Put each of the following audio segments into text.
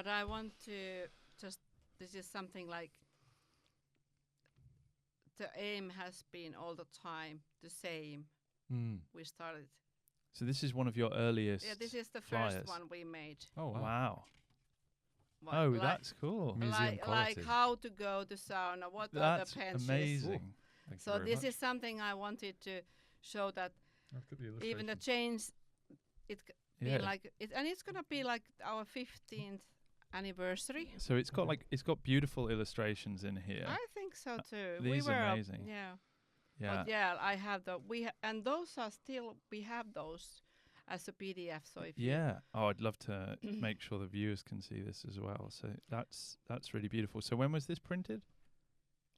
But I want to just, this is something like the aim has been all the time the same. We started. So this is one of your earliest. Yeah, this is the flyers. first one we made. Oh Wow. Like, That's cool. Museum quality. like how to go to sauna, what That's are the benches. amazing. Thank you So very this much. is something I wanted to show that Look at the even the illustration. change, it be Yeah. like it, and it's gonna be like our 15th anniversary. So it's got beautiful illustrations in here. I think so too. these we are were amazing. Yeah. Yeah. But yeah, I have and those are still, we have those as a PDF. So if Yeah. Oh, I'd love to make sure the viewers can see this as well. So that's really beautiful. So when was this printed?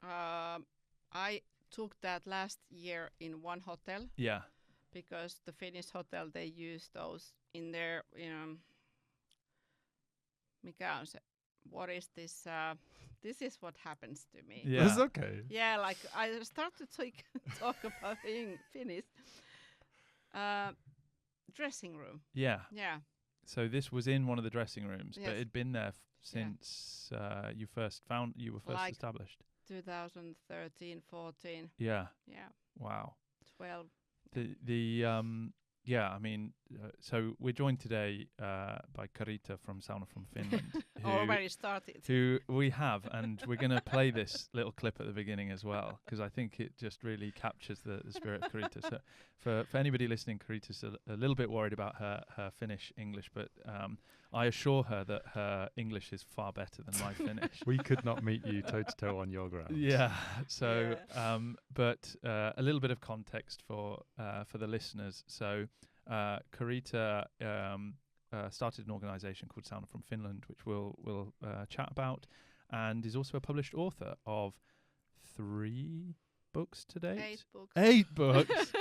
I took that last year in one hotel Yeah. because the Finnish hotel, they use those in their mikä on se, what is this? This is what happens to me. Yeah. It's okay. Yeah, like I start to talk about Finnish. Dressing room. Yeah. Yeah. So this was in one of the dressing rooms, but Yes. it'd been there since you were first Like established. 2013, 14. Yeah. Yeah. Wow. 12. I mean, so we're joined today by Carita from Sauna from Finland, Already started. who we have, and we're going to play this little clip at the beginning as well, because I think it just really captures the spirit of Carita. So for anybody listening, Carita's a little bit worried about her Finnish English, but I assure her that her English is far better than my Finnish. We could not meet you toe to toe on your ground. Yeah. So, but a little bit of context for the listeners. So, Carita started an organisation called Sauna From Finland, which we'll chat about, and is also a published author of 3 books to date. 8 books. 8 books.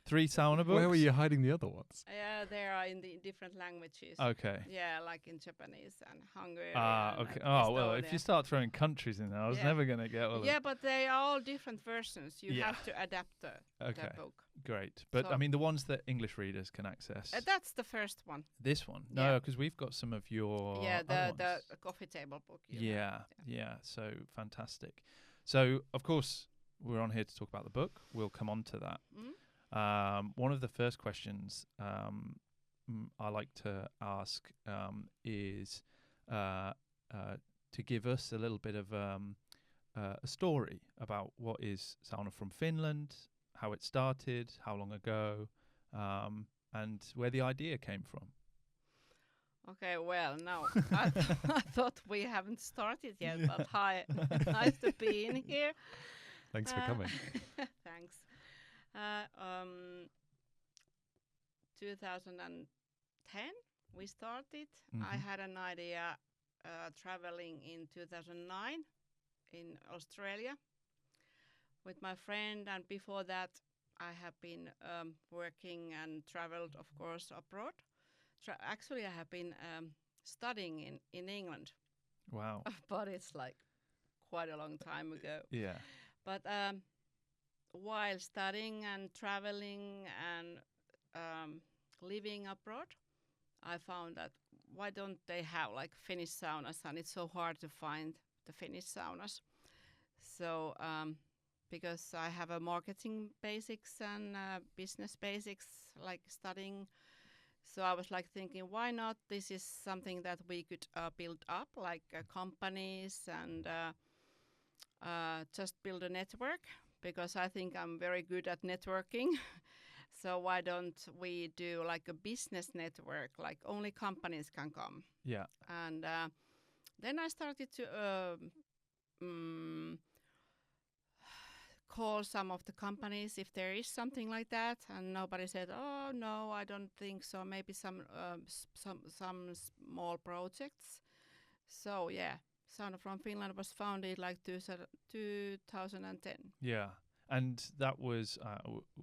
3 sauna books. Where were you hiding the other ones? Yeah, they are in the different languages. Okay. Yeah, like in Japanese and Hungarian. Okay. and Oh well, if Estonian. you start throwing countries in there, I was Yeah. never going to get all Yeah, but they are all different versions. You Yeah. have to adapt the book. Great. But So- I mean, the ones that English readers can access. That's the first one. This one? Yeah. No, because we've got some of your Yeah, other the ones. coffee table book. Yeah. So fantastic. So of course we're on here to talk about the book. We'll come on to that. Mm? One of the first questions I like to ask is to give us a little bit of a story about what is Sauna from Finland, how it started, how long ago, and where the idea came from. Okay, well, no, I thought we haven't started yet, but hi, nice to be in here. Thanks for coming. Thanks. 2010 we started. I Mhm. had an idea traveling in 2009 in Australia with my friend, and before that I have been working and traveled, of course, abroad. Actually, I have been studying in England, Wow. but it's like quite a long time ago. Yeah. But while studying and traveling and living abroad, I found that why don't they have like Finnish saunas, and it's so hard to find the Finnish saunas. So because I have a marketing basics and business basics, like studying, so I was like thinking, why not? This is something that we could build up, like companies and just build a network, because I think I'm very good at networking. So why don't we do like a business network, like only companies can come? Yeah. And then I started to call some of the companies if there is something like that, and nobody said, "Oh no, I don't think so. Maybe some small projects." So yeah, Sauna From Finland was founded like 2010. Yeah. And that was,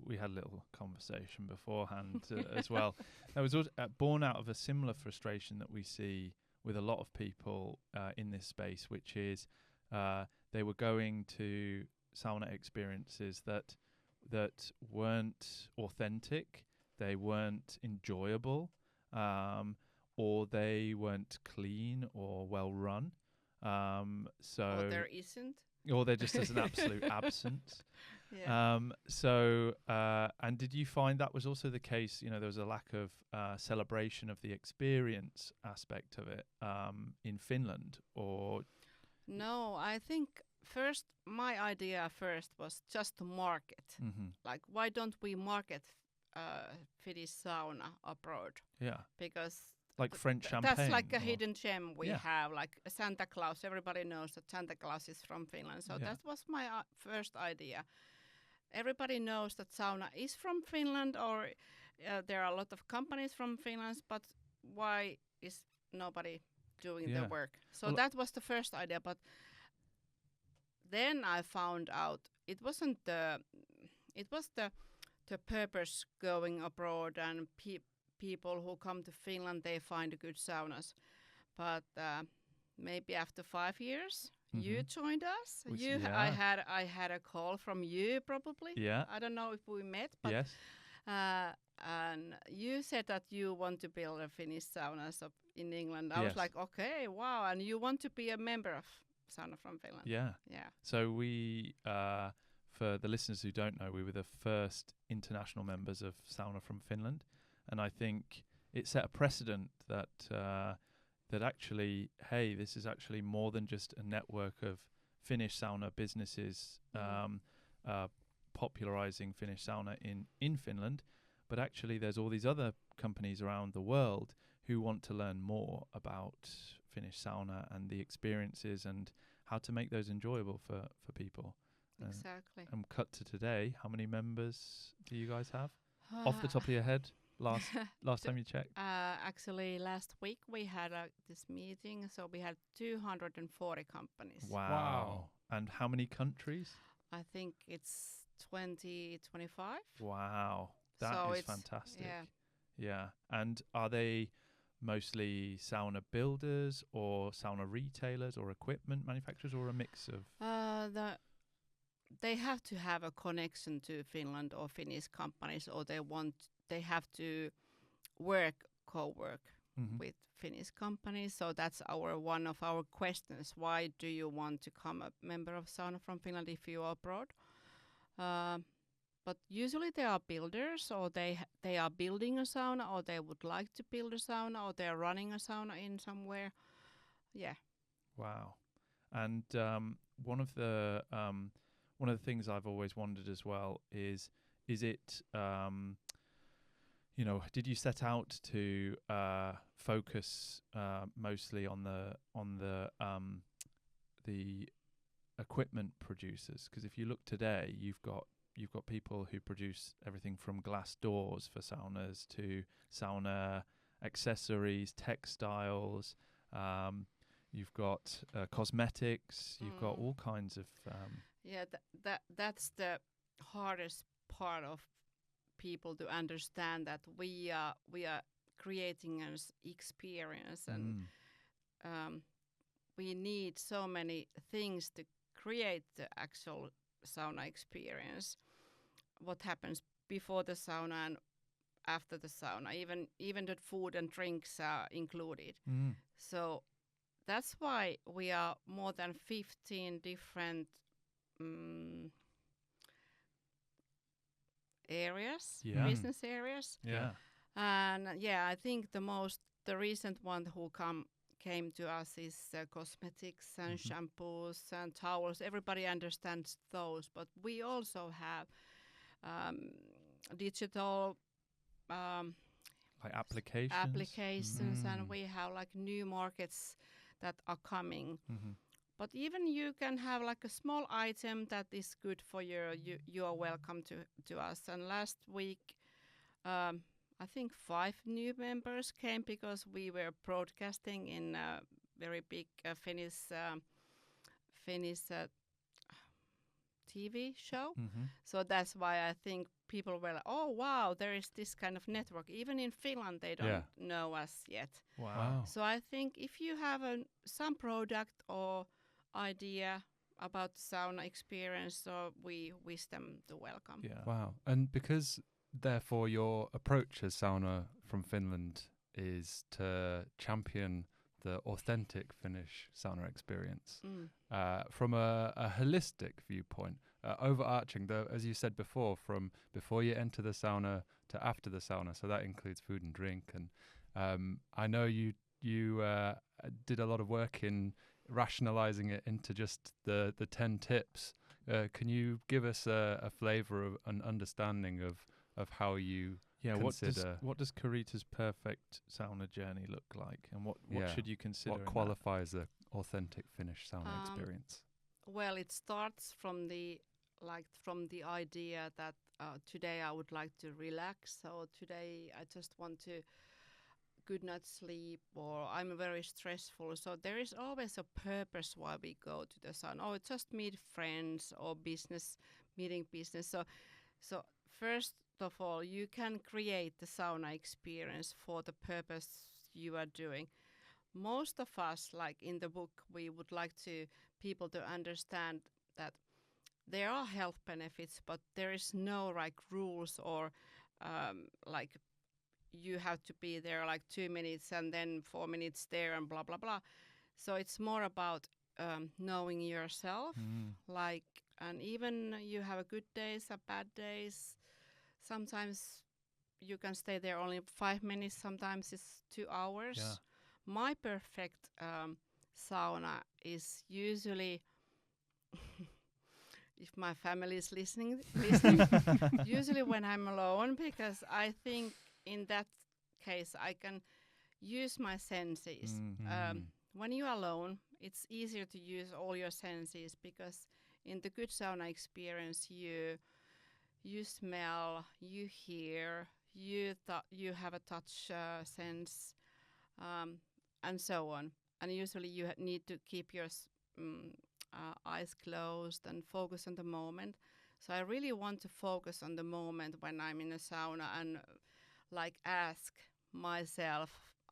we had a little conversation beforehand as well. That was also, born out of a similar frustration that we see with a lot of people in this space, which is they were going to sauna experiences that weren't authentic, they weren't enjoyable, or they weren't clean or well run. So Or there isn't. or they're just as an absolute absence. Yeah. And did you find that was also the case? You know, there was a lack of celebration of the experience aspect of it in Finland, or No, I think my idea first was just to market. Like, why don't we market Finnish sauna abroad? yeah, Because like French champagne. that's like a or- hidden gem we Yeah. have, like Santa Claus. Everybody knows that Santa Claus is from Finland. So Yeah. that was my first idea. Everybody knows that sauna is from Finland, or there are a lot of companies from Finland, but why is nobody doing the Yeah. work? So Well, that was the first idea. But then I found out it wasn't it was the purpose going abroad, and people who come to Finland, they find good saunas. But maybe after 5 years, you joined us. Which- I yeah. had a call from you probably. Yeah. I don't know if we met, but Yes. and you said that you want to build a Finnish saunas in England. I was Yes. like, okay, wow, and you want to be a member of Sauna from Finland. Yeah. Yeah. So we, for the listeners who don't know, we were the first international members of Sauna from Finland, and I think it set a precedent that that actually, hey, this is actually more than just a network of Finnish sauna businesses popularizing Finnish sauna in Finland, but actually there's all these other companies around the world who want to learn more about Finnish sauna and the experiences and how to make those enjoyable for people. Exactly. And cut to today, how many members do you guys have? Off the top of your head, last time you checked? Actually, last week we had this meeting, so we had 240 companies. Wow. And how many countries? I think it's 20, 25. Wow. That So is it's- fantastic. yeah. Yeah. And are they mostly sauna builders or sauna retailers or equipment manufacturers, or a mix of? They have to have a connection to Finland or Finnish companies, or they have to co-work Mhm. with Finnish companies. So that's one of our questions. Why do you want to come a member of Sauna from Finland if you are abroad? But usually they are builders, or they are building a sauna, or they would like to build a sauna, or they are running a sauna in somewhere. Yeah. Wow. And one of the things I've always wondered as well is it did you set out to focus mostly on the equipment producers? Because if you look today, you've got people who produce everything from glass doors for saunas to sauna accessories, textiles. You've got cosmetics. You've got all kinds of. Yeah, that's the hardest part of people to understand, that we are creating an experience, and we need so many things to create the actual sauna experience. What happens before the sauna and after the sauna, even the food and drinks are included. So that's why we are more than 15 different areas, Yeah. business areas. Yeah. And I think the recent one who came to us is cosmetics and shampoos and towels. Everybody understands those, but we also have digital Like applications. and we have like new markets that are coming. Mm-hmm. But even you can have like a small item that is good for you are welcome to us. And last week, I think 5 new members came because we were broadcasting in a very big Finnish TV show. So that's why I think people were like, oh, wow, there is this kind of network. Even in Finland, they don't know us yet. Wow. So I think if you have some product or idea about the sauna experience, so we wish them to welcome. Yeah. Wow. And because, therefore, your approach as Sauna from Finland is to champion the authentic Finnish sauna experience from a holistic viewpoint, overarching, though, as you said before, from before you enter the sauna to after the sauna. So that includes food and drink. And I know you did a lot of work in rationalizing it into just the 10 tips. Can you give us a flavor of an understanding of how you consider what does Carita's perfect sauna journey look like, and what should you consider? What qualifies an authentic Finnish sauna experience? Well, it starts from the idea that today I would like to relax. So today I just want to good night's sleep, or I'm very stressful. So there is always a purpose why we go to the sauna. Or just meet friends or meeting business. So first of all, you can create the sauna experience for the purpose you are doing. Most of us, like in the book, we would like people to understand that there are health benefits, but there is no rules or like you have to be there 2 minutes and then 4 minutes there and blah blah blah. So it's more about knowing yourself, and even you have a good days, a bad days. Sometimes you can stay there only 5 minutes. Sometimes it's 2 hours. Yeah. My perfect sauna is usually, if my family is listening, usually when I'm alone, because I think in that case I can use my senses. When you're alone, it's easier to use all your senses, because in the good sauna experience you smell, you hear, you have a touch sense, and so on. And usually you need to keep your eyes closed and focus on the moment. So I really want to focus on the moment when I'm in a sauna and ask myself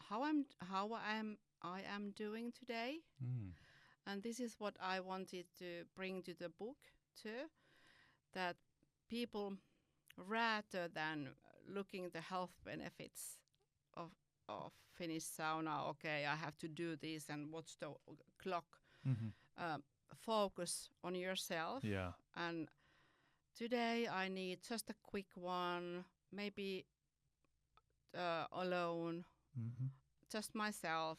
how I am doing today. And this is what I wanted to bring to the book too, that people, rather than looking the health benefits of Finnish sauna, okay, I have to do this and watch the clock, focus on yourself. Yeah. And today I need just a quick one, maybe alone, just myself.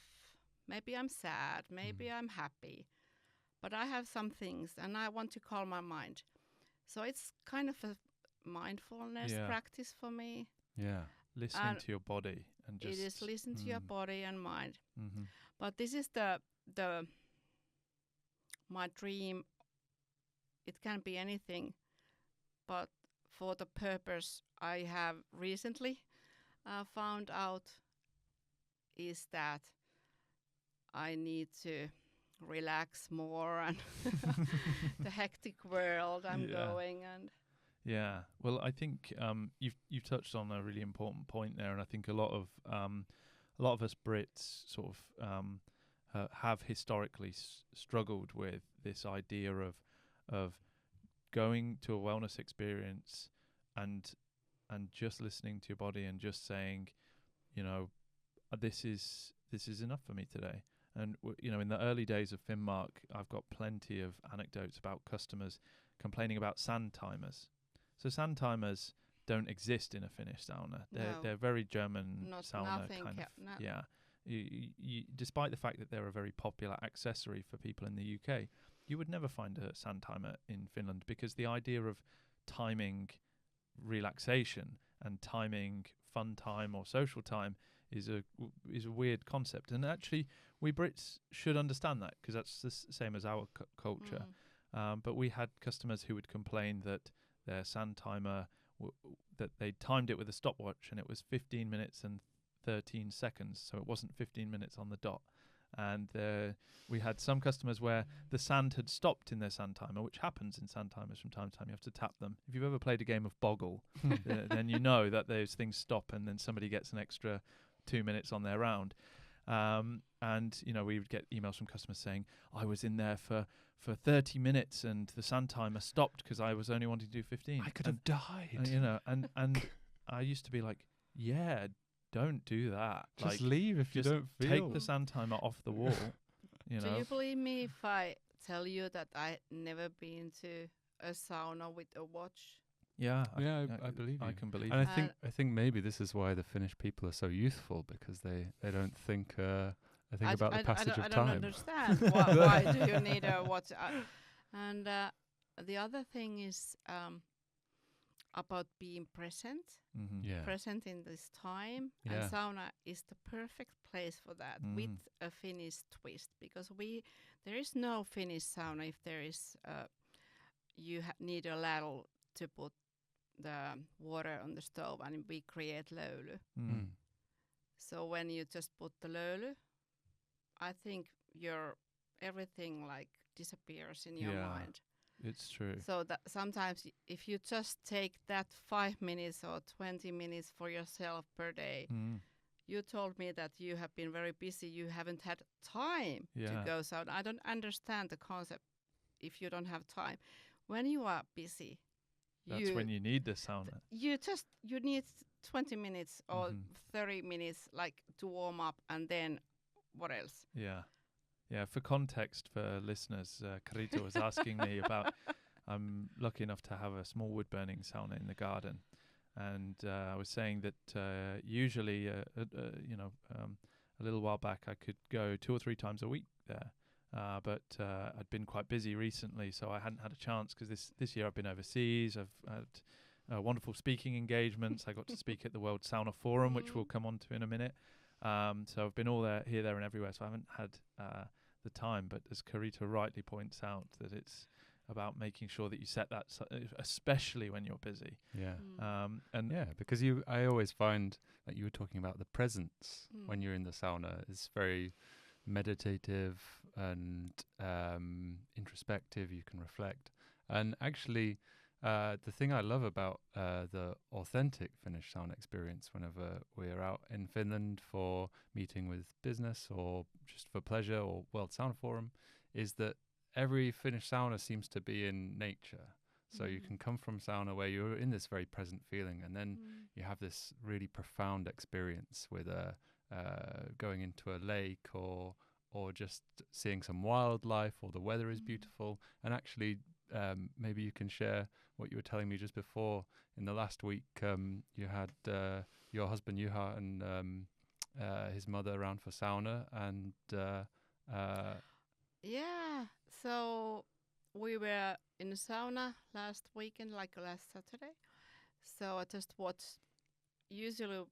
Maybe I'm sad, maybe I'm happy, but I have some things and I want to calm my mind. So it's kind of a mindfulness practice for me. Yeah. Listening to your body and just... It is listen to your body and mind. But this is the my dream. It can be anything, but for the purpose I have recently found out is that I need to relax more and the hectic world I'm going and. Yeah, well, I think you've touched on a really important point there, and I think a lot of us Brits sort of have historically struggled with this idea of going to a wellness experience and just listening to your body and just saying, this is enough for me today. And in the early days of Finnmark, I've got plenty of anecdotes about customers complaining about sand timers. So sand timers don't exist in a Finnish sauna. They're very German sauna kind of. Yeah. You, despite the fact that they're a very popular accessory for people in the UK, you would never find a sand timer in Finland, because the idea of timing relaxation and timing fun time or social time is a weird concept. And actually, we Brits should understand that, because that's the same as our culture. But we had customers who would complain that their sand timer, that they timed it with a stopwatch and it was 15 minutes and 13 seconds, so it wasn't 15 minutes on the dot. And we had some customers where the sand had stopped in their sand timer, which happens in sand timers from time to time. You have to tap them. If you've ever played a game of Boggle, then you know that those things stop and then somebody gets an extra 2 minutes on their round. And we would get emails from customers saying, I was in there for 30 minutes and the sand timer stopped because I was only wanting to do 15. I could have died. And I used to be like, yeah, don't do that. Just leave if you just don't feel. take the sand timer off the wall. You Do know. you believe me if I tell you that I never been to a sauna with a watch? Yeah. I believe you. I can believe. And it. I think maybe this is why the Finnish people are so youthful, because they don't think about the passage of I time. don't understand why do you need a watch? And the other thing is about being present. Mm-hmm. Yeah. Present in this time, Yeah. and sauna is the perfect place for that with a Finnish twist, because there is no Finnish sauna if there is you need a ladle to put the water on the stove, and we create löyly. Mm. So when you just put the löyly, I think your everything like disappears in your mind. It's true. So that sometimes if you just take that 5 minutes or 20 minutes for yourself per day, you told me that you have been very busy. You haven't had time to go out. I don't understand the concept if you don't have time. When you are busy, that's when you need the sauna. You need 20 minutes or 30 minutes like to warm up, and then what else? Yeah. Yeah, for context for listeners, Carita was asking me about, I'm lucky enough to have a small wood-burning sauna in the garden. And I was saying that usually, a little while back, I could go 2 or 3 times a week there. But I'd been quite busy recently, so I hadn't had a chance, because this year I've been overseas. I've had wonderful speaking engagements. I got to speak at the World Sauna Forum, which we'll come on to in a minute. So I've been all there, here, there, and everywhere. So I haven't had the time. But as Carita rightly points out, that it's about making sure that you set that, especially when you're busy. Yeah. And because I always find that you were talking about the presence when you're in the sauna is very meditative and introspective. You can reflect. And actually, the thing I love about the authentic Finnish sauna experience, whenever we're out in Finland for meeting with business or just for pleasure or World Sauna Forum, is that every Finnish sauna seems to be in nature. So you can come from sauna where you're in this very present feeling, and then you have this really profound experience with going into a lake or just seeing some wildlife, or the weather is beautiful. And actually, maybe you can share what you were telling me just before. In the last week, you had your husband Juha and his mother around for sauna, and so we were in the sauna last weekend, like last Saturday. So I just watched. Usually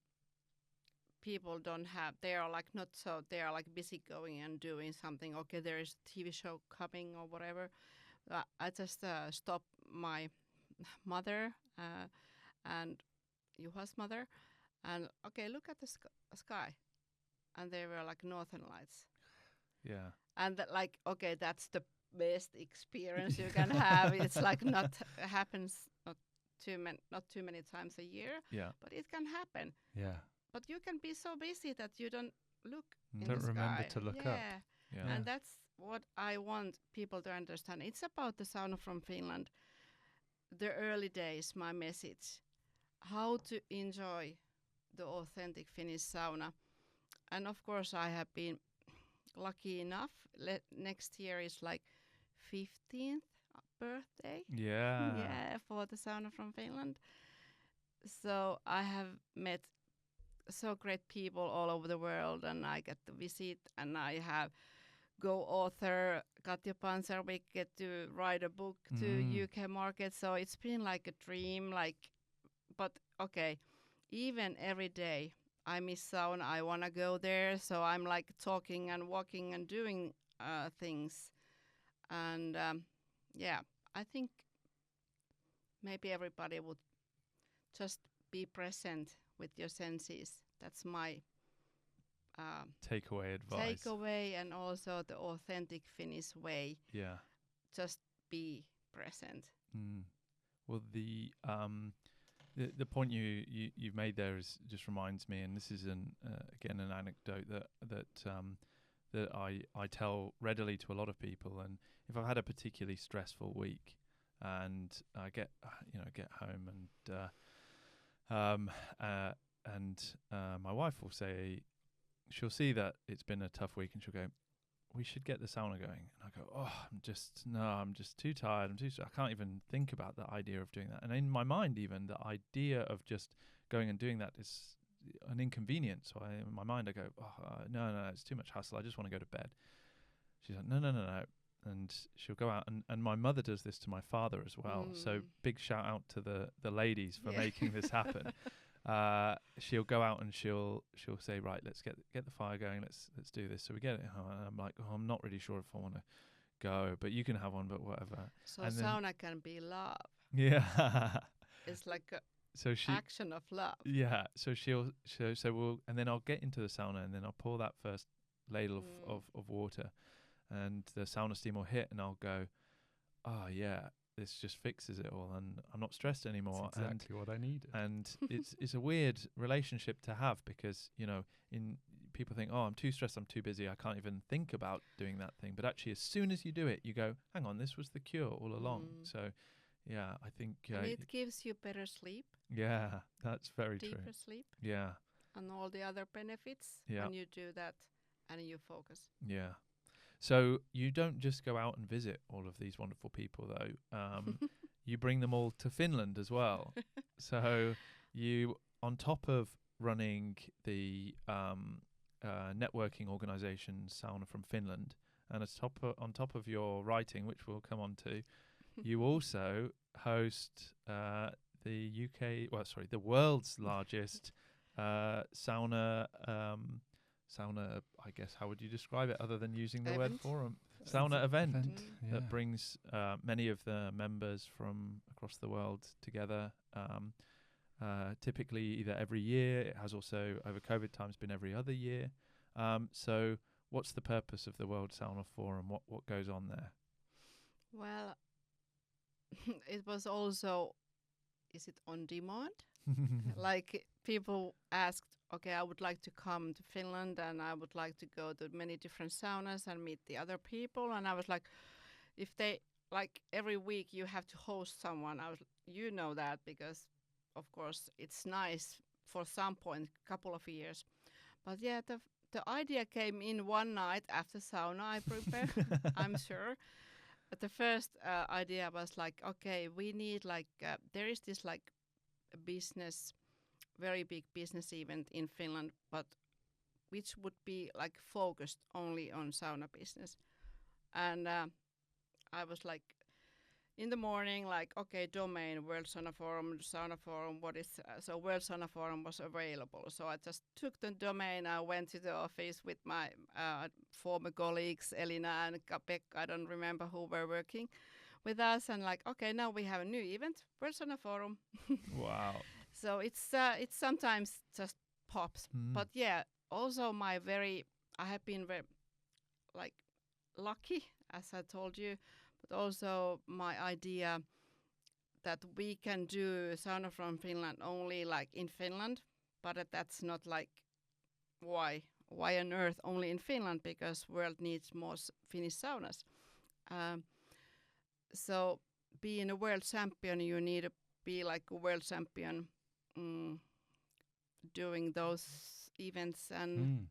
people don't have, they are like not so, they are like busy going and doing something. Okay, there is a TV show coming or whatever. I just stopped my mother and Juha's mother, and okay, look at the sky. And they were like northern lights. Yeah. And like, okay, that's the best experience you can have. It's like happens not too many times a year. Yeah. But it can happen. Yeah. But you can be so busy that you don't look in don't the remember sky. to look up. Yeah. And that's what I want people to understand. It's about the Sauna from Finland. The early days, my message. How to enjoy the authentic Finnish sauna. And of course, I have been lucky enough. Next year is like 15th birthday. Yeah. For the Sauna from Finland. So I have met so great people all over the world, and I get to visit, and I have author Katja Panzer. We get to write a book to UK market. So it's been like a dream. But okay, even every day I miss sauna. I want to go there. So I'm like talking and walking and doing things. And I think maybe everybody would just be present with your senses. That's my takeaway advice. Takeaway, and also the authentic Finnish way. Yeah. Just be present. Well, the point you've made there just reminds me, and this is again an anecdote that I tell readily to a lot of people. And if I've had a particularly stressful week, and I get home and my wife will say, she'll see that it's been a tough week, and she'll go, "We should get the sauna going." And I go, "Oh, I'm just too tired. I can't even think about the idea of doing that." And in my mind, even the idea of just going and doing that is an inconvenience. So in my mind, I go, no, it's too much hassle. I just want to go to bed. She's like, no. And she'll go out, and my mother does this to my father as well. So big shout out to the ladies for making this happen. She'll go out and she'll say, "Right, let's get the fire going. Let's do this." So we get it home, and I'm like, "Oh, I'm not really sure if I want to go, but you can have one, but whatever." So and sauna can be love. Yeah. It's like a action of love. Yeah. So we'll, and then I'll get into the sauna, and then I'll pour that first ladle of water, and the sauna steam will hit, and I'll go, "Oh yeah, this just fixes it all, and I'm not stressed anymore." That's exactly what I needed. And it's a weird relationship to have, because people think, "Oh, I'm too stressed, I'm too busy, I can't even think about doing that thing." But actually, as soon as you do it, you go, "Hang on, this was the cure all along." So, yeah, I think and it gives you better sleep. Yeah, that's very true. Deeper sleep. Yeah. And all the other benefits when you do that and you focus. Yeah. So you don't just go out and visit all of these wonderful people, though. You bring them all to Finland as well. So you, on top of running the networking organization Sauna From Finland, and on top of your writing, which we'll come on to, you also host the world's largest sauna. Sauna, I guess, how would you describe it other than using the word forum? Sauna event that brings many of the members from across the world together, typically either every year. It has also, over COVID times, been every other year. So what's the purpose of the World Sauna Forum? What goes on there? Well, it was also, is it on demand? Like people asked, okay, I would like to come to Finland and I would like to go to many different saunas and meet the other people. And I was like, if they, like every week you have to host someone, you know that because of course it's nice for some point, couple of years. But yeah, the idea came in one night after sauna I prepared, I'm sure. But the first idea was like, okay, we need like, there is this like business, very big business event in Finland, but which would be like focused only on sauna business. And I was like, in the morning, like, okay, domain, World Sauna Forum, what is, so World Sauna Forum was available. So I just took the domain, I went to the office with my former colleagues, Elina and Pekka, I don't remember who were working with us, and like, okay, now we have a new event, World Sauna Forum. Wow. So it's sometimes just pops. But yeah, also I have been very, like, lucky, as I told you, but also my idea that we can do Sauna from Finland only like in Finland, but that's not like why on earth only in Finland, because world needs more Finnish saunas. So being a world champion, you need to be like a world champion doing those events. And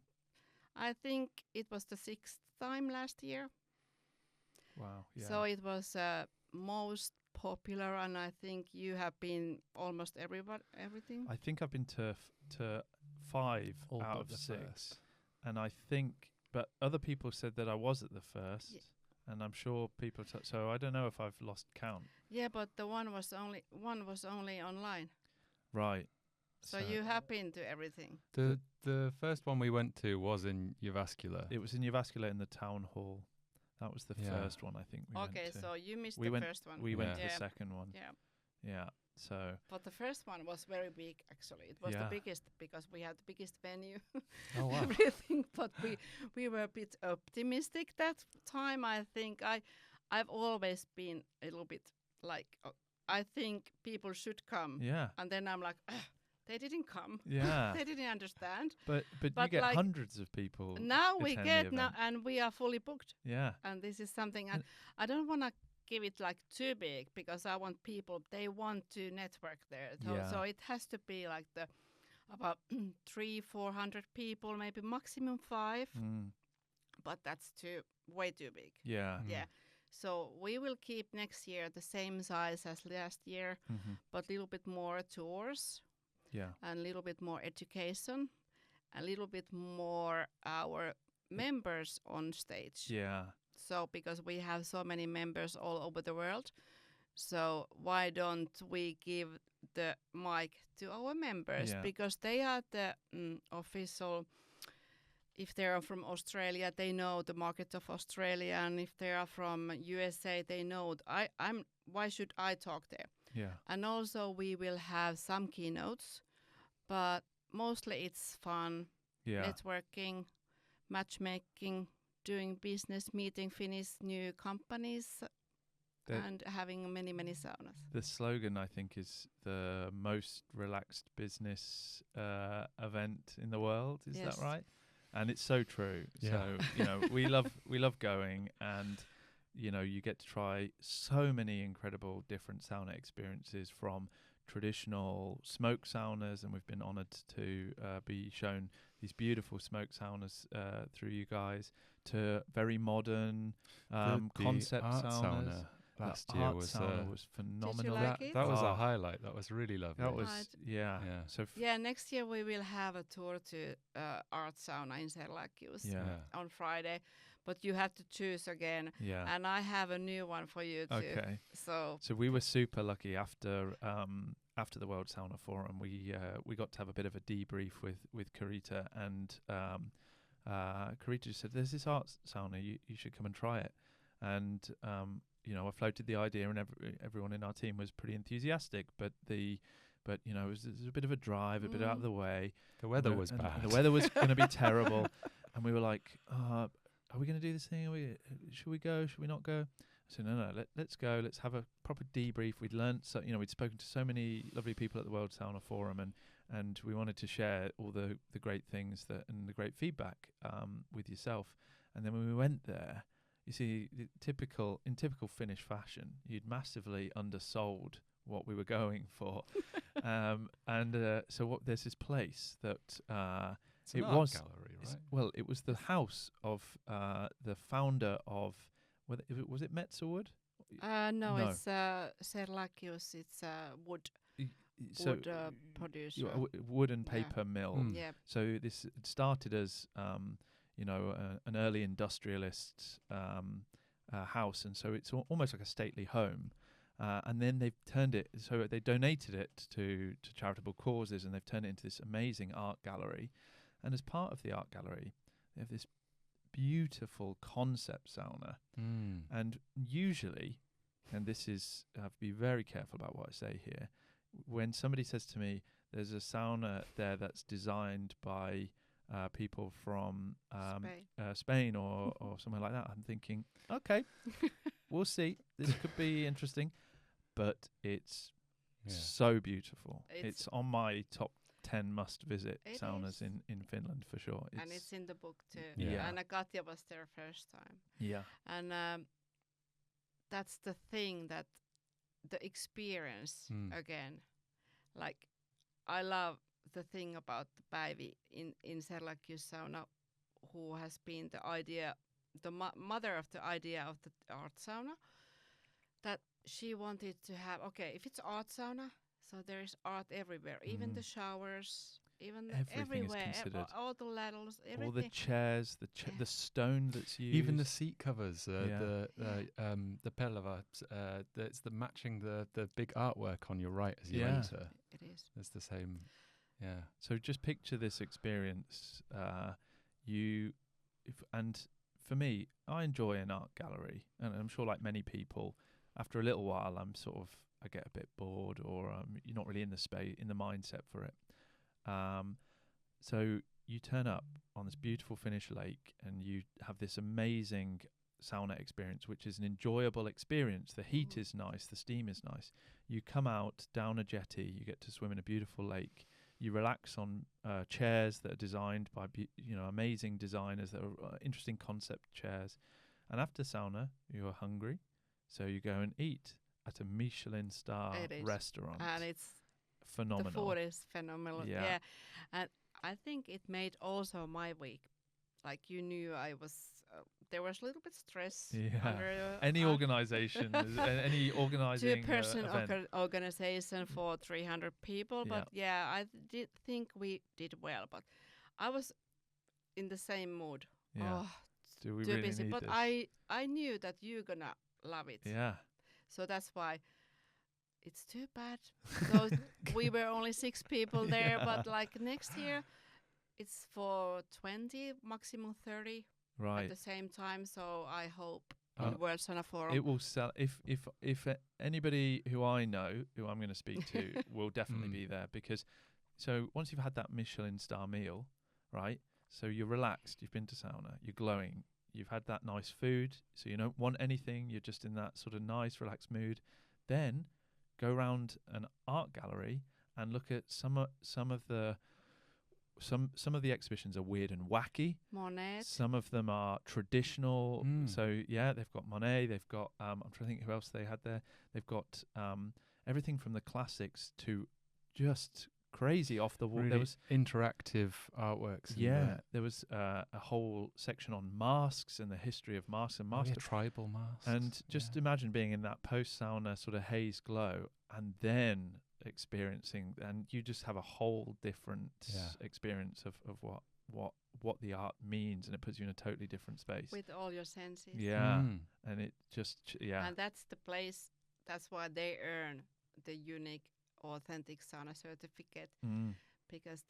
I think it was the 6th time last year. Wow. Yeah. So it was most popular, and I think you have been almost everything. I think I've been to 5 All out but of the 6, first. and I think, but other people said that I was at the first, and I'm sure people. So I don't know if I've lost count. Yeah, but the one was only online. Right. So you have been to everything. The first one we went to was in Jyväskylä. It was in Jyväskylä in the town hall. That was the first one, I think. We went to. So you missed first one. We went to the second one. Yeah. Yeah. So. But the first one was very big, actually. It was the biggest because we had the biggest venue. Oh wow. Everything, but we were a bit optimistic that time. I think I've always been a little bit like I think people should come. Yeah. And then I'm like. They didn't come. Yeah. They didn't understand. But you get like hundreds of people. Now we get and we are fully booked. Yeah. And this is something I don't want to give it like too big because I want people, they want to network there. So it has to be like the about 300-400 people, maybe maximum 5, but that's way too big. Yeah. Yeah. So we will keep next year the same size as last year, but a little bit more tours. Yeah. And a little bit more education, a little bit more our members on stage. Yeah. So because we have so many members all over the world, so why don't we give the mic to our members? Yeah. Because they are the official. If they are from Australia, they know the market of Australia, and if they are from USA, they know. Why should I talk there? Yeah. And also we will have some keynotes, but mostly it's fun, networking, matchmaking, doing business, meeting Finnish new companies, and having many, many saunas. The slogan, I think, is the most relaxed business event in the world. Is that right? And it's so true. Yeah. So, we love going, and you get to try so many incredible different sauna experiences, from traditional smoke saunas, and we've been honoured to be shown these beautiful smoke saunas through you guys, to very modern concept art saunas. Sauna last year was phenomenal. Did you like it? That was a highlight. That was really lovely. That was So next year we will have a tour to art sauna in Serlakius on Friday, but you have to choose again. Yeah. And I have a new one for you too. Okay. So we were super lucky after the World Sauna Forum. We got to have a bit of a debrief with Carita, and Carita just said, "There's this art sauna. You should come and try it." And I floated the idea, and everyone in our team was pretty enthusiastic. But it was a bit of a drive, a bit out of the way. The weather was bad. The weather was going to be terrible, and we were like, "Are we going to do this thing? Should we go? Should we not go?" I said, "No, let's go. Let's have a proper debrief." We'd learned, we'd spoken to so many lovely people at the World Sauna Forum, and we wanted to share all the great things and the great feedback with yourself. And then when we went there, you see, in typical Finnish fashion, you'd massively undersold what we were going for. There's this place that it's an art gallery, right? It was the house of the founder of, was it Metzewood? No, it's Serlakius. It's wood producer. Wood and paper mill. Yeah. So this started as an early industrialist house, and so it's almost like a stately home. And then they've turned it, so they donated it to charitable causes, and they've turned it into this amazing art gallery. And as part of the art gallery, they have this beautiful concept sauna. And usually, and this is, I have to be very careful about what I say here, when somebody says to me, there's a sauna there that's designed by people from Spain or somewhere like that, I'm thinking, okay, we'll see. This could be interesting. But it's so beautiful. It's on my top 10 must-visit saunas in Finland for sure. And it's in the book too. Yeah. And Katja was there first time. Yeah. And that's the thing, that the experience again. Like, I love the thing about the Päivi in Serlakius sauna, who has been the mother of the idea of the art sauna, that she wanted to have, if it's art sauna, so there is art everywhere, even the showers, even everywhere, all the ladders, everything. All the chairs, the stone that's used. Even the seat covers, the pellava, it's the matching the big artwork on your right as you enter. It is. It's the same, So just picture this experience. And for me, I enjoy an art gallery, and I'm sure like many people, after a little while, I get a bit bored, or you're not really in the mindset for it. So you turn up on this beautiful Finnish lake, and you have this amazing sauna experience, which is an enjoyable experience. The heat is nice, the steam is nice. You come out down a jetty, you get to swim in a beautiful lake. You relax on chairs that are designed by amazing designers, that are interesting concept chairs. And after sauna, you are hungry, so you go and eat at a Michelin star restaurant. And it's phenomenal. The food is phenomenal. Yeah. Yeah. And I think it made also my week. Like you knew I was, there was a little bit stress. Yeah. Under, Any organization, any organizing two-person event. organization for 300 people. But yeah, I did think we did well. But I was in the same mood. Yeah. Oh, Do we too really busy. need But this? I knew that you're gonna love it. Yeah. So that's why it's too bad. So we were only 6 people there, but like next year it's for 20, maximum 30 Right. at the same time. So I hope in World Sauna Forum. It will sell. If anybody who I know, who I'm going to speak to, will definitely be there, because so once you've had that Michelin star meal, right? So you're relaxed. You've been to sauna. You're glowing. You've had that nice food. So you don't want anything. You're just in that sort of nice, relaxed mood. Then go around an art gallery and look at some of the exhibitions are weird and wacky. Monet. Some of them are traditional. So yeah, they've got Monet. They've got I'm trying to think who else they had there. They've got everything from the classics to just crazy off the wall. Really There was interactive artworks. there was a whole section on masks and the history of masks and masks. Tribal masks. And just imagine being in that post-sauna sort of haze glow and then experiencing, and you just have a whole different experience of what the art means, and it puts you in a totally different space. With all your senses. Yeah. And it just, And that's the place, that's why they earn the unique, authentic sauna certificate, because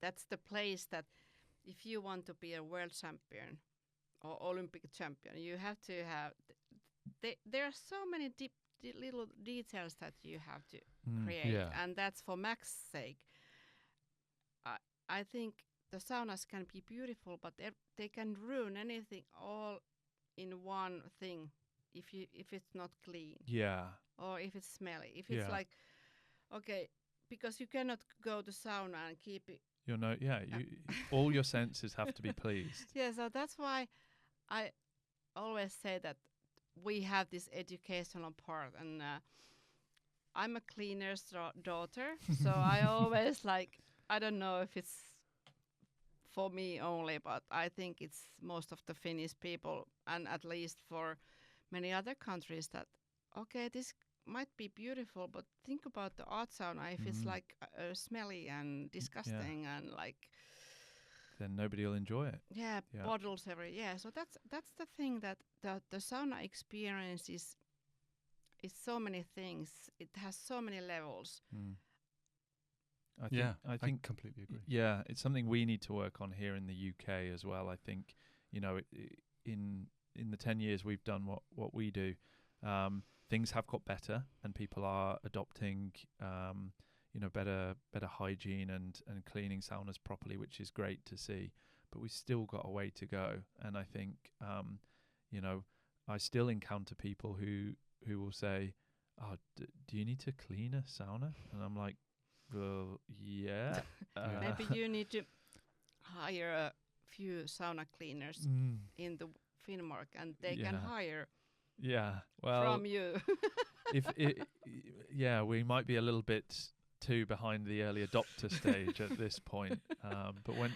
that's the place that if you want to be a world champion or Olympic champion, you have to have, there are so many little details that you have to create, and that's for Max's sake. I think the saunas can be beautiful, but they can ruin anything all in one thing if it's not clean. Yeah. Or if it's smelly. If it's like, okay, because you cannot go to sauna and keep it. All your senses have to be pleased. Yeah, so that's why I always say that we have this educational part, and I'm a cleaner's daughter, so I always I don't know if it's for me only, but I think it's most of the Finnish people, and at least for many other countries, that okay, this might be beautiful, but think about the art sauna. If it's like smelly and disgusting and then nobody will enjoy it. Yeah, bottles everywhere. So that's the thing, that the sauna experience is so many things. It has so many levels. I think I completely agree. Yeah, it's something we need to work on here in the UK as well. I think, in the 10 years we've done what we do, things have got better, and people are adopting better hygiene and cleaning saunas properly, which is great to see. But we've still got a way to go, and I think I still encounter people who will say, "Oh, do you need to clean a sauna?" And I'm like, "Well, yeah." Maybe you need to hire a few sauna cleaners in the Finnmark, and they can hire. Yeah, well, from you. We might be a little bit too behind the early adopter stage at this point. But when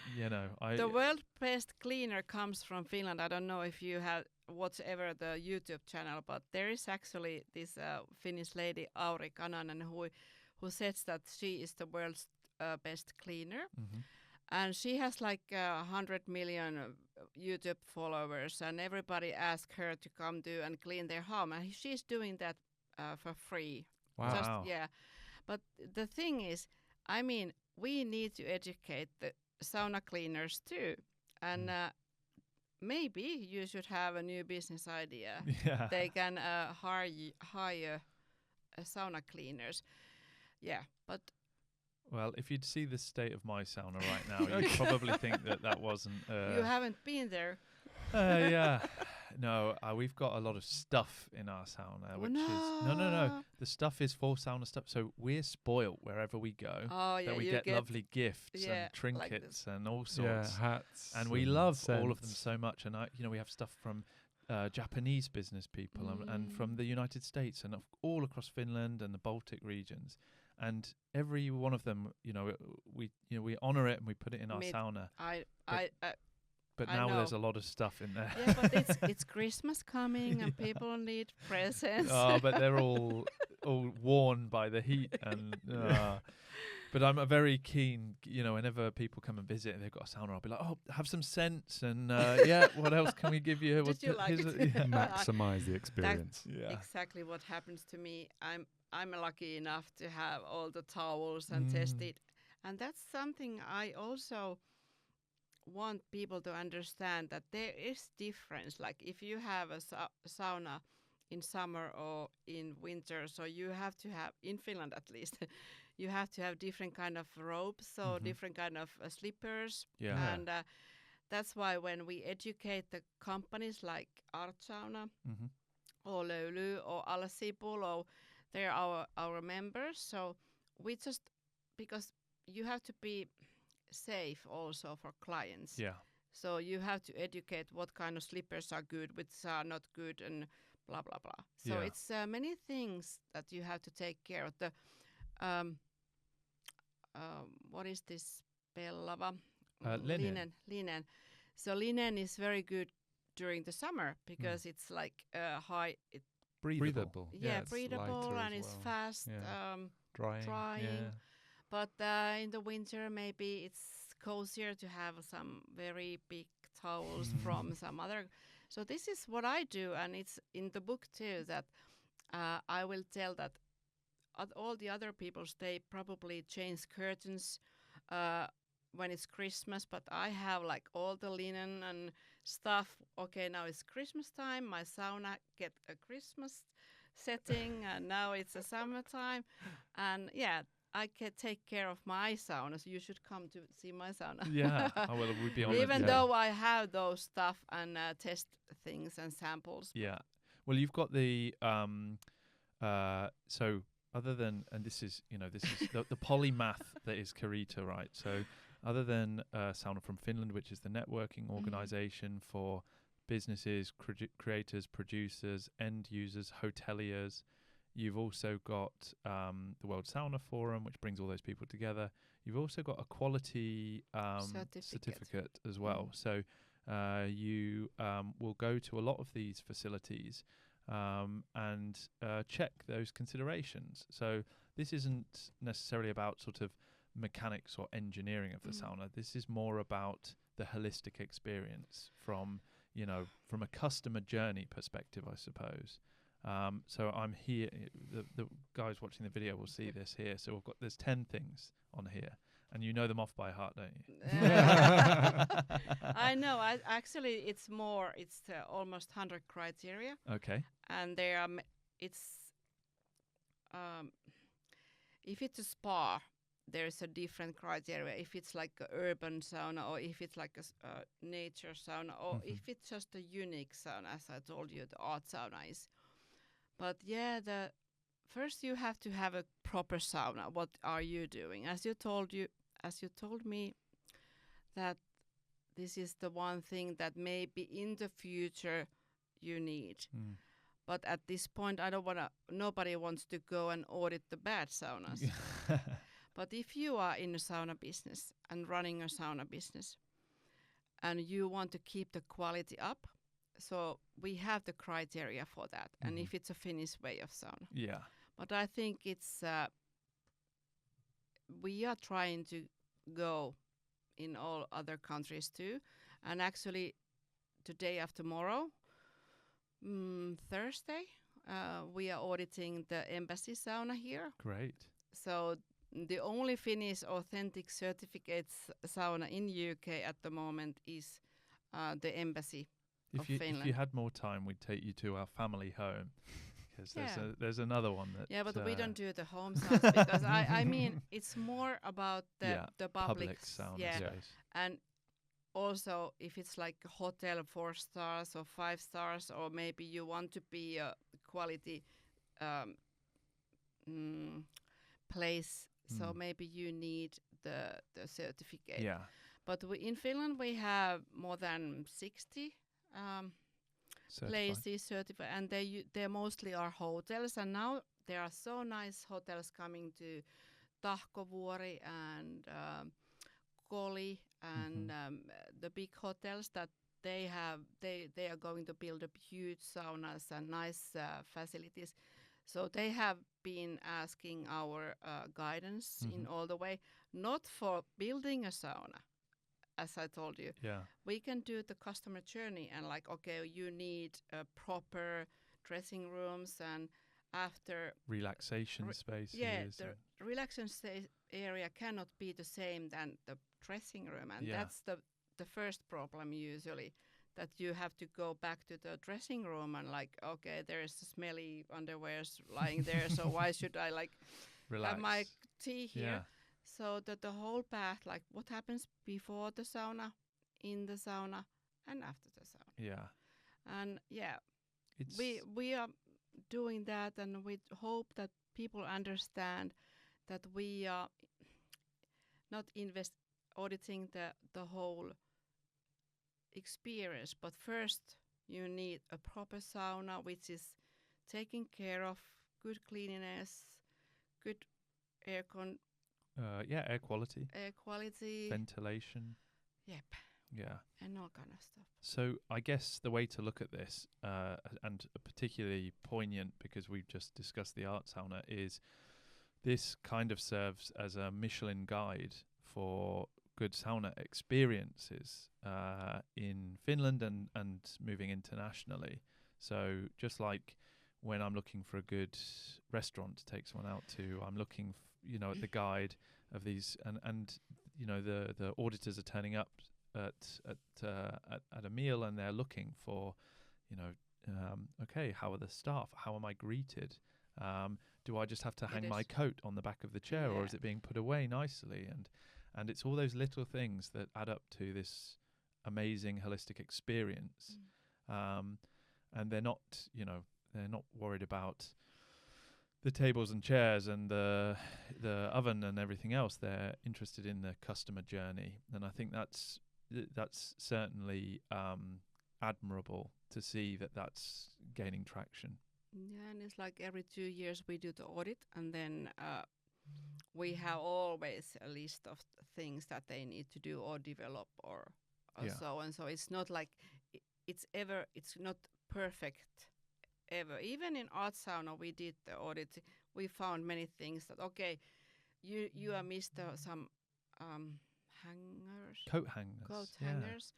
the world best cleaner comes from Finland. I don't know if you have watched ever the YouTube channel, but there is actually this Finnish lady Auri Kananen who says that she is the world's best cleaner. And she has 100 million YouTube followers, and everybody asks her to come do and clean their home, and she's doing that for free. Wow. But the thing is, I mean, we need to educate the sauna cleaners too, and maybe you should have a new business idea. Yeah. They can hire sauna cleaners. Yeah, but. Well, if you'd see the state of my sauna right now, you'd probably think that wasn't... you haven't been there. Yeah. No, we've got a lot of stuff in our sauna, which is... No. The stuff is for sauna stuff. So we're spoilt wherever we go. Oh, yeah. That we get lovely gifts and trinkets and all sorts. Yeah, hats. And we love all of them so much. And, we have stuff from Japanese business people and from the United States and all across Finland and the Baltic regions. and every one of them, we honor it and we put it in our sauna. But I now know. there's a lot of stuff in there. Yeah, but it's Christmas coming and people need presents. Oh, but they're all worn by the heat and. But I'm a very keen, whenever people come and visit and they've got a sauna, I'll be like, oh, have some scents and what else can we give you? Did you like it? Maximize the experience. That's exactly what happens to me. I'm lucky enough to have all the towels and test it. And that's something I also want people to understand, that there is difference. Like if you have a sauna in summer or in winter, so you have to have, in Finland at least, you have to have different kind of robes, so different kind of slippers. Yeah. And that's why when we educate the companies like Artsauna or Löyly or Alsipulo, they're our members. So we just, because you have to be safe also for clients. Yeah. So you have to educate what kind of slippers are good, which are not good, and blah, blah, blah. So it's many things that you have to take care of. The what is this? Pellava? Linen. Linen. So linen is very good during the summer because it's like high. Breathable. Yeah, breathable and it's fast. Drying. Yeah. But in the winter, maybe it's cozier to have some very big towels from some other. So this is what I do, and it's in the book too, that I will tell that all the other people, they probably change curtains when it's Christmas, but I have like all the linen and stuff. Okay, now it's Christmas time. My sauna get a Christmas setting, and now it's a summertime, and I can take care of my sauna. So you should come to see my sauna. Yeah, we'd be on Even though I have those stuff and test things and samples. Yeah, well, you've got the so other than, and this is the polymath that is Carita, right? So other than Sauna From Finland, which is the networking organization for businesses, creators, producers, end users, hoteliers. You've also got the World Sauna Forum, which brings all those people together. You've also got a quality certificate as well. So you will go to a lot of these facilities and check those considerations. So this isn't necessarily about sort of mechanics or engineering of the sauna. This is more about the holistic experience from a customer journey perspective, I suppose. So I'm here. The guys watching the video will see this here. So there's 10 things on here, and you know them off by heart, don't you? I know. Actually, it's more. It's almost 100 criteria. Okay. And there are. If it's a spa, there's a different criteria. If it's like an urban sauna, or if it's like a nature sauna, or if it's just a unique sauna, as I told you, the art sauna is. But first you have to have a proper sauna. What are you doing? As you told me, that this is the one thing that maybe in the future you need. But at this point, nobody wants to go and audit the bad saunas. But if you are in a sauna business and running a sauna business, and you want to keep the quality up, so we have the criteria for that, and if it's a Finnish way of sauna. Yeah. But I think it's we are trying to go in all other countries too, and actually today after tomorrow, Thursday, we are auditing the embassy sauna here. Great. So the only Finnish authentic certificates sauna in UK at the moment is the embassy. If you had more time, we'd take you to our family home, because there's another one that. Yeah, but we don't do the home saunas because I mean it's more about the public sauna space. And also if it's like a hotel 4 stars or 5 stars, or maybe you want to be a quality place, so maybe you need the certificate. Yeah. But in Finland we have more than 60 places certified, and they mostly are hotels. And now there are so nice hotels coming to Tahkovuori and Koli and the big hotels that they are going to build up huge saunas and nice facilities. So they have been asking our guidance in all the way, not for building a sauna, as I told you. Yeah. We can do the customer journey and like, okay, you need proper dressing rooms and after relaxation spaces. Yeah, the relaxation area cannot be the same than the dressing room, and that's the first problem usually. That you have to go back to the dressing room and like, okay, there's smelly underwears lying there, so why should I like relax. Have my tea here? Yeah. So that the whole path, like what happens before the sauna, in the sauna, and after the sauna. Yeah. And we are doing that, and we hope that people understand that we are not auditing the whole experience, but first you need a proper sauna which is taking care of good cleanliness, good air quality, ventilation. Yep. Yeah. And all kind of stuff. So I guess the way to look at this, and particularly poignant because we've just discussed the art sauna, is this kind of serves as a Michelin guide for good sauna experiences in Finland and moving internationally. So just like when I'm looking for a good restaurant to take someone out to, I'm looking at the guide of these, and the auditors are turning up at a meal and they're looking for okay, how are the staff, how am I greeted, do I just have to hang my coat on the back of the chair, or is it being put away nicely, and it's all those little things that add up to this amazing holistic experience. And they're not worried about the tables and chairs and the oven and everything else. They're interested in the customer journey, and I think that's certainly admirable to see that's gaining traction. Yeah, and it's like every 2 years we do the audit, and then we have always a list of things that they need to do or develop or so on. So it's not like it's not perfect ever. Even in art sauna, we did the audit. We found many things that you are missed some hangers, coat hangers.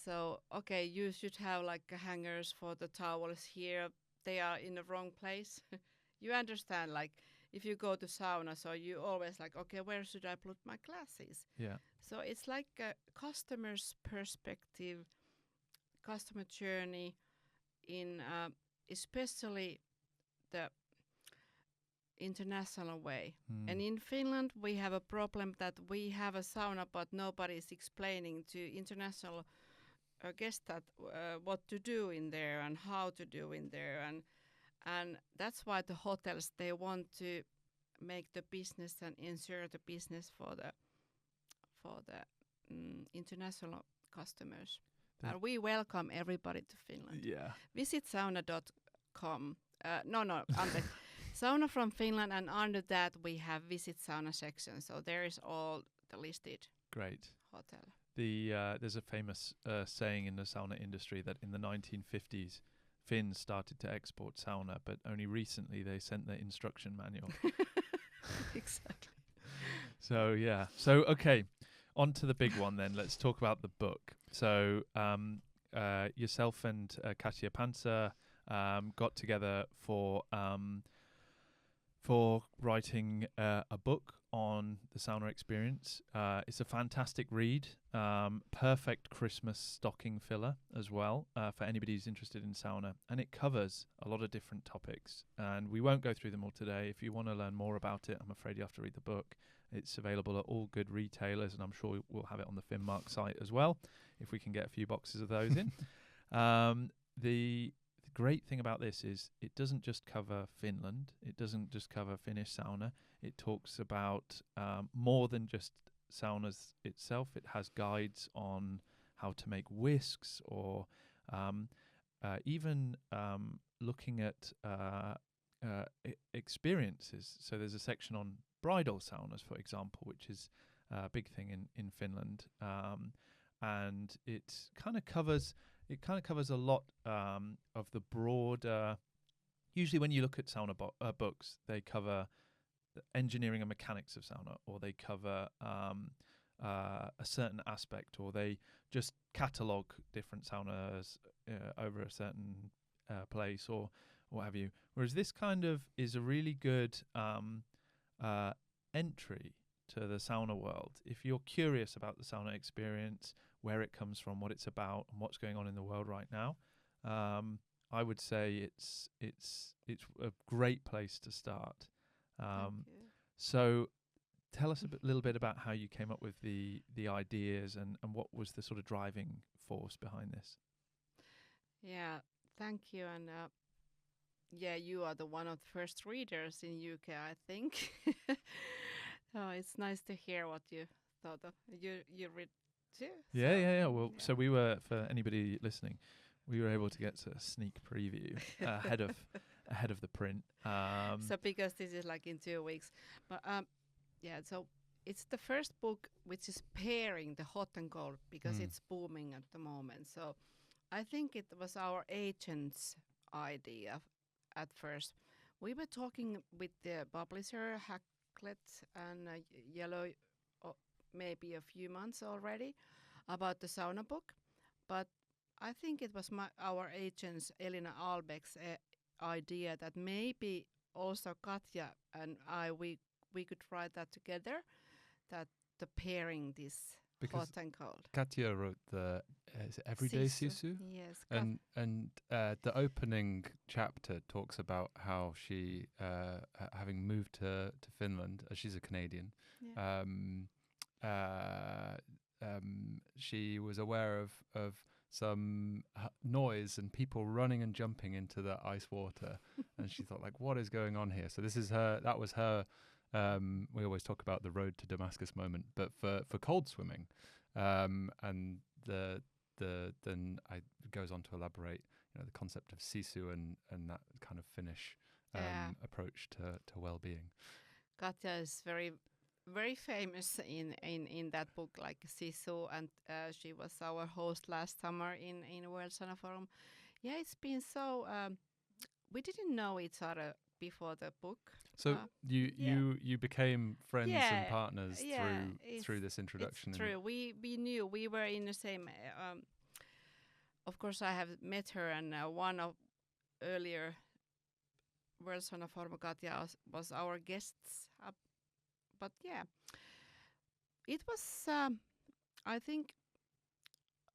So you should have like hangers for the towels here. They are in the wrong place. You understand, like if you go to sauna, so you always like, okay, where should I put my glasses? Yeah. So it's like a customer's perspective, customer journey in especially the international way. And in Finland, we have a problem that we have a sauna, but nobody is explaining to international guests that what to do in there and how to do in there, and that's why the hotels, they want to make the business and ensure the business for the international customers. And we welcome everybody to Finland. Yeah. Visit sauna.com. Sauna from Finland, and under that we have visit sauna section. So there is all the listed. Great. Hotel. There's a famous saying in the sauna industry that in the 1950s, Finns started to export sauna, but only recently they sent the instruction manual. Exactly. So yeah. So okay, on to the big one then. Let's talk about the book. So yourself and Katja Panzer got together for writing a book on the sauna experience. It's a fantastic read, perfect Christmas stocking filler as well for anybody who's interested in sauna, and it covers a lot of different topics, and we won't go through them all today. If you want to learn more about it, I'm afraid you have to read the book. It's available at all good retailers, and I'm sure we'll have it on the Finnmark site as well if we can get a few boxes of those in. The great thing about this is it doesn't just cover Finland, it doesn't just cover Finnish sauna. It talks about more than just saunas itself. It has guides on how to make whisks, or even looking at experiences. So there's a section on bridal saunas, for example, which is a big thing in Finland, and it kind of covers a lot of the broader. Usually, when you look at sauna books, they cover the engineering and mechanics of sauna, or they cover a certain aspect, or they just catalogue different saunas over a certain place, or what have you. Whereas this kind of is a really good entry to the sauna world. If you're curious about the sauna experience, where it comes from, what it's about, and what's going on in the world right now, I would say it's a great place to start. So tell us a little bit about how you came up with the ideas and what was the sort of driving force behind this. Yeah, thank you. And yeah, you are the one of the first readers in UK, I think. Oh, it's nice to hear what you thought of. You read too? Yeah. Well, so we were, for anybody listening, we were able to get a sneak preview ahead of the print. So because this is like in 2 weeks, but yeah, so it's the first book which is pairing the hot and cold because it's booming at the moment. So I think it was our agent's idea at first. We were talking with the publisher Hacklet and Yellow maybe a few months already about the sauna book, but I think it was our agent's Elina Albeck's idea that maybe also Katja and we could write that together, that the pairing this because hot and cold. Katja wrote the Everyday Sisu. Yes. And the opening chapter talks about how she, having moved to Finland, she's a Canadian, she was aware of some noise and people running and jumping into the ice water, and she thought, like, what is going on here? So this is that was her. We always talk about the road to Damascus moment, but for cold swimming, and then I goes on to elaborate, the concept of sisu and that kind of Finnish approach to well-being. Katja is very, very famous in that book, like sisu, and she was our host last summer in World Sauna Forum. Yeah, it's been so. We didn't know each other before the book. So you became friends and partners through this introduction. It's true. We knew we were in the same. Of course, I have met her, and one of earlier World Sauna Forum, Katja was our guests. But yeah, it was. I think,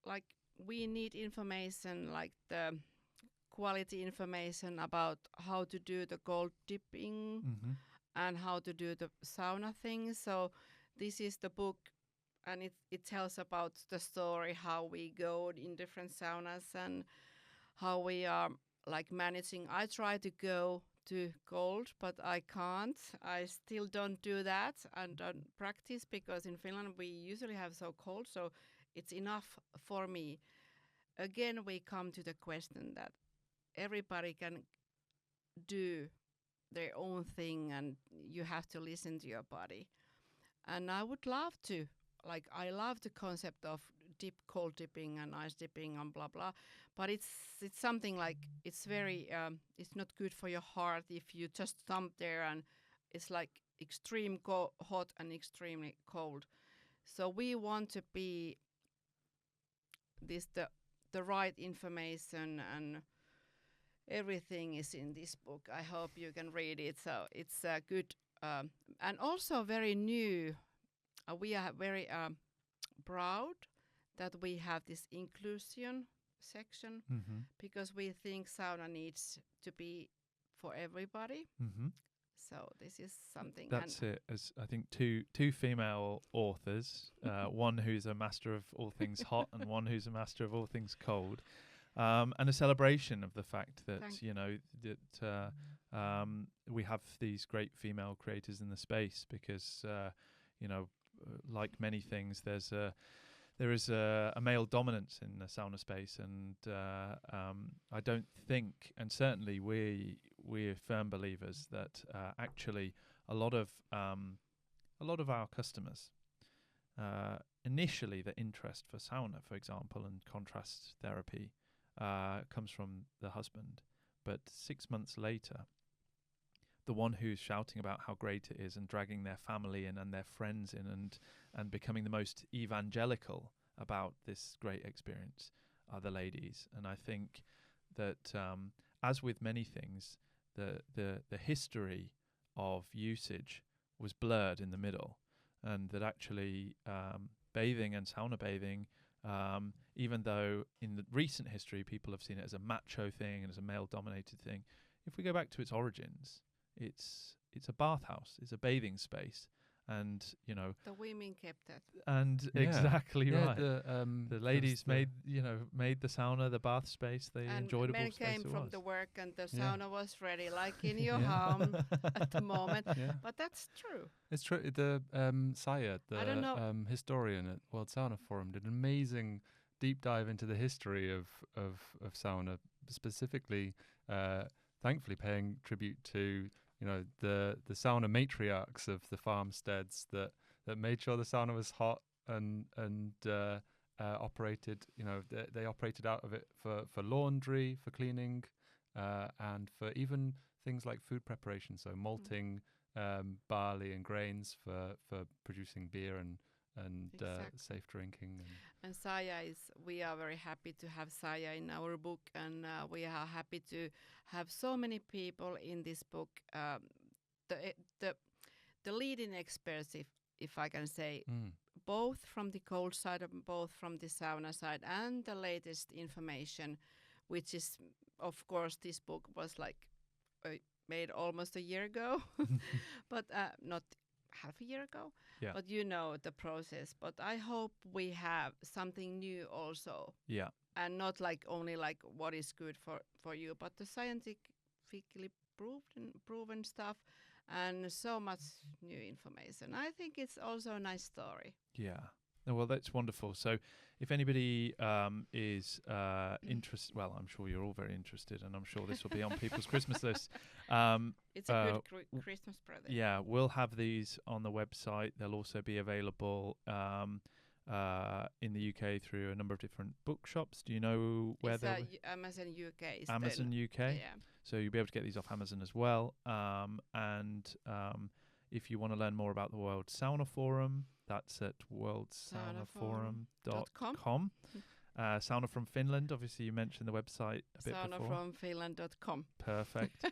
like, we need information, like the quality information about how to do the cold dipping and how to do the sauna thing. So this is the book, and it tells about the story, how we go in different saunas and how we are like managing. I try to go to cold, but I can't. I still don't do that and don't practice because in Finland we usually have so cold, so it's enough for me. Again, we come to the question that everybody can do their own thing and you have to listen to your body. And I would love to, like, I love the concept of cold dipping and ice dipping and blah blah, but it's something like it's very it's not good for your heart if you just stomp there and it's like extreme hot and extremely cold. So we want to be the right information, and everything is in this book. I hope you can read it. So it's good and also very new. We are very proud that we have this inclusion section because we think sauna needs to be for everybody. So this is something. That's it. As I think two female authors, one who's a master of all things hot and one who's a master of all things cold, and a celebration of the fact that we have these great female creators in the space because like many things, there is a male dominance in the sauna space, and I don't think, and certainly we're firm believers that actually a lot of our customers, initially the interest for sauna, for example, and contrast therapy comes from the husband, but 6 months later, the one who's shouting about how great it is and dragging their family in and their friends in and becoming the most evangelical about this great experience are the ladies. And I think that as with many things, the history of usage was blurred in the middle, and that actually bathing and sauna bathing, even though in the recent history people have seen it as a macho thing and as a male-dominated thing, if we go back to its origins, it's a bathhouse, it's a bathing space, and the women kept it. And exactly right. The ladies made the sauna, the bath space, the enjoyable men space. came from the work, and the sauna was ready, like in your Yeah. home at the moment. Yeah. But that's true. It's true. The Saya, I don't know. the historian at World Sauna Forum, did an amazing deep dive into the history of sauna, specifically, thankfully paying tribute to the sauna matriarchs of the farmsteads that made sure the sauna was hot and operated. They operated out of it for laundry, for cleaning, and for even things like food preparation. So malting barley and grains for producing beer and Exactly. safe drinking. And Saya we are very happy to have Saya in our book, and we are happy to have so many people in this book. The leading experts, if I can say, both from the cold side and both from the sauna side, and the latest information, which is, of course, this book was made almost a year ago, but not half a year ago. Yeah. But the process. But I hope we have something new also. Yeah. And not only what is good for you, but the scientifically proven stuff, and so much new information. I think it's also a nice story. Yeah. No, well, that's wonderful. So if anybody is interested, well, I'm sure you're all very interested, and I'm sure this will be on people's Christmas list. It's a good Christmas present. Yeah, we'll have these on the website. They'll also be available in the UK through a number of different bookshops. Do you know where they're? Amazon UK. Amazon UK. Yeah. So you'll be able to get these off Amazon as well. If you want to learn more about the World Sauna Forum, that's at worldsaunaforum.com. Sauna from Finland, obviously you mentioned the website a bit before. Saunafromfinland.com. Perfect.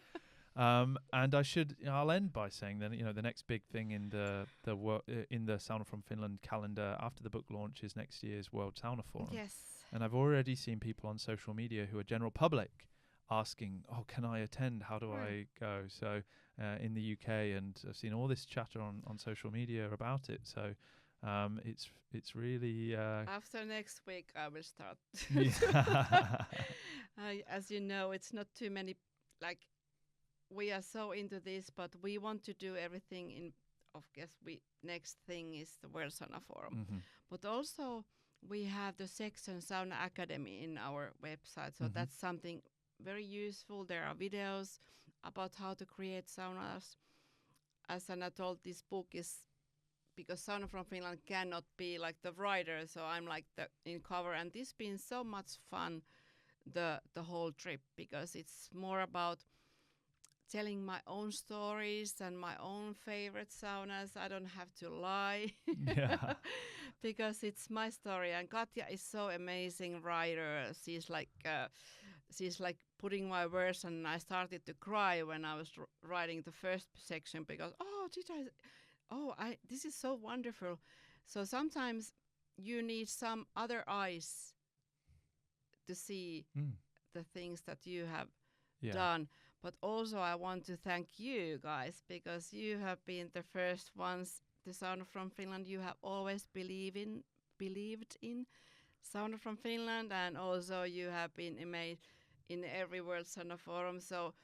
I'll end by saying that the next big thing in the Sauna from Finland calendar after the book launch is next year's World Sauna Forum. Yes. And I've already seen people on social media who are general public asking, "Oh, can I attend? How do I go?" So in the UK, and I've seen all this chatter on social media about it. So it's really after next week I will start. Yeah. As you know, it's not too many. We are so into this, but we want to do everything in. Of course, next thing is the World Sauna Forum, Mm-hmm. but also we have the section Sauna Academy in our website. So that's something very useful. There are videos about how to create saunas. As Anna told, this book is because Sauna from Finland cannot be like the writer, so I'm like the in cover, and this been so much fun, the whole trip, because it's more about telling my own stories and my own favorite saunas. I don't have to lie. Yeah. Because it's my story, and Katja is so amazing writer. She's like putting my words, and I started to cry when I was writing the first section because this is so wonderful. So sometimes you need some other eyes to see the things that you have done. But also I want to thank you guys, because you have been the first ones. The Sauna from Finland, you have always believed in Sauna from Finland, and also you have been in every World Sauna Forum. So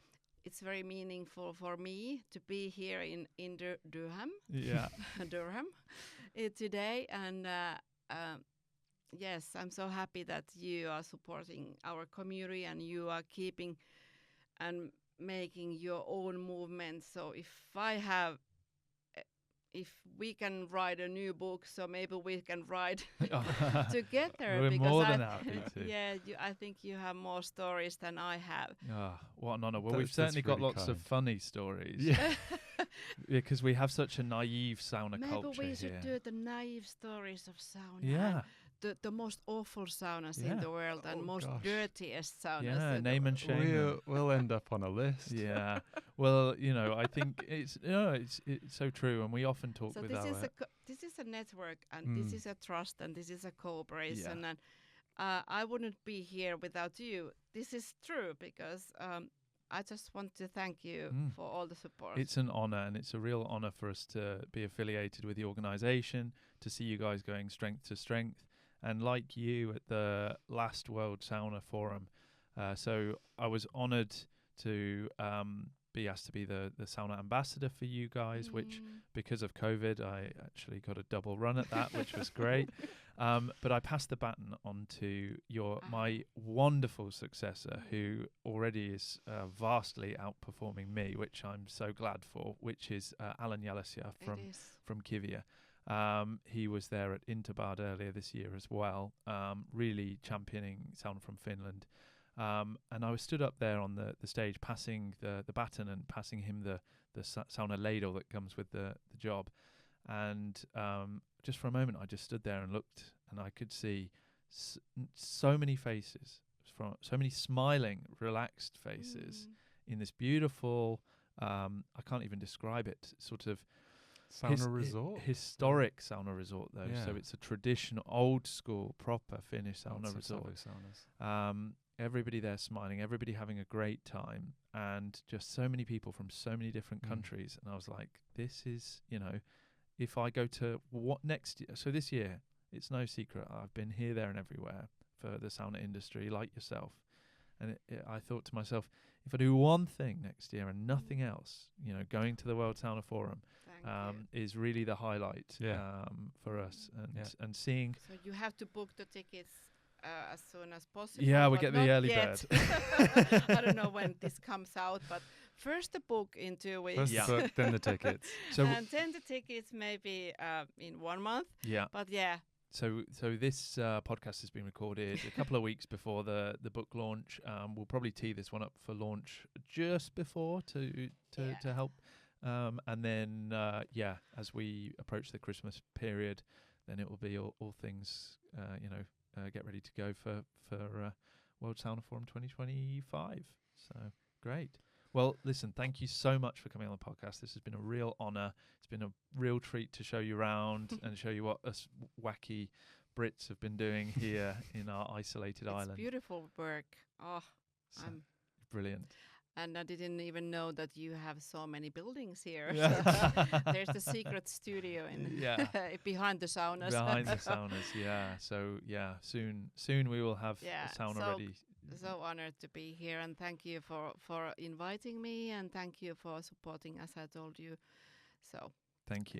it's very meaningful for me to be here in Durham. Yeah. Durham today, and yes, I'm so happy that you are supporting our community and you are keeping and making your own movement. So if I have if we can write a new book, so maybe we can write together. We're because more than happy to. Yeah, I think you have more stories than I have. What an honour. Well, That's we've certainly got really lots of kind. funny stories. Yeah. Because we have such a naive sauna Maybe culture we should here. do the naive stories of sauna. Yeah. The most awful saunas Yeah. in the world and Oh, most gosh. dirtiest saunas. Yeah, in the name and world. shame. them. We'll end up on a list. Yeah. Well, I think it's so true, and we often talk So with this our. is this is a network, and this is a trust, and this is a cooperation, and I wouldn't be here without you. This is true because I just want to thank you for all the support. It's an honour, and it's a real honour for us to be affiliated with the organisation, to see you guys going strength to strength, and like you at the last World Sauna Forum. So I was honoured to be asked to be the sauna ambassador for you guys, which because of COVID, I actually got a double run at that, which was great. But I passed the baton on to my wonderful successor, who already is vastly outperforming me, which I'm so glad for, which is Alan Jalasja from Kivia. He was there at Interbad earlier this year as well, really championing Sauna from Finland. And I was stood up there on the stage, passing the baton and passing him the sauna ladle that comes with the job. And just for a moment, I just stood there and looked, and I could see so many faces, so many smiling, relaxed faces in this beautiful, I can't even describe it, sort of Sauna resort? Historic sauna resort, though. Yeah. So it's a traditional, old school, proper Finnish sauna Lots of resort. lovely saunas. Everybody there smiling, everybody having a great time, and just so many people from so many different countries. And I was like, this is, if I go to what next year, so this year, it's no secret, I've been here, there and everywhere for the sauna industry, like yourself. And I thought to myself, if I do one thing next year and nothing else, going to the World Sauna Forum is really the highlight for us. And seeing... So you have to book the tickets as soon as possible. Yeah, we get the early yet. bird. I don't know when this comes out, but first the book in 2 weeks. First the book, then the tickets. And then the tickets maybe in 1 month. Yeah. But yeah. So this podcast has been recorded a couple of weeks before the book launch. We'll probably tee this one up for launch just before to help. And then, as we approach the Christmas period, then it will be all things, get ready to go for World Sauna Forum 2025. So great. Well, listen, thank you so much for coming on the podcast. This has been a real honour. It's been a real treat to show you around and show you what us wacky Brits have been doing here in our isolated island. It's beautiful work. Oh, So brilliant. And I didn't even know that you have so many buildings here. Yeah. There's the secret studio behind the saunas. Behind the saunas, yeah. So soon we will have a sauna ready. So honored to be here, and thank you for inviting me, and thank you for supporting, as I told you. So thank you.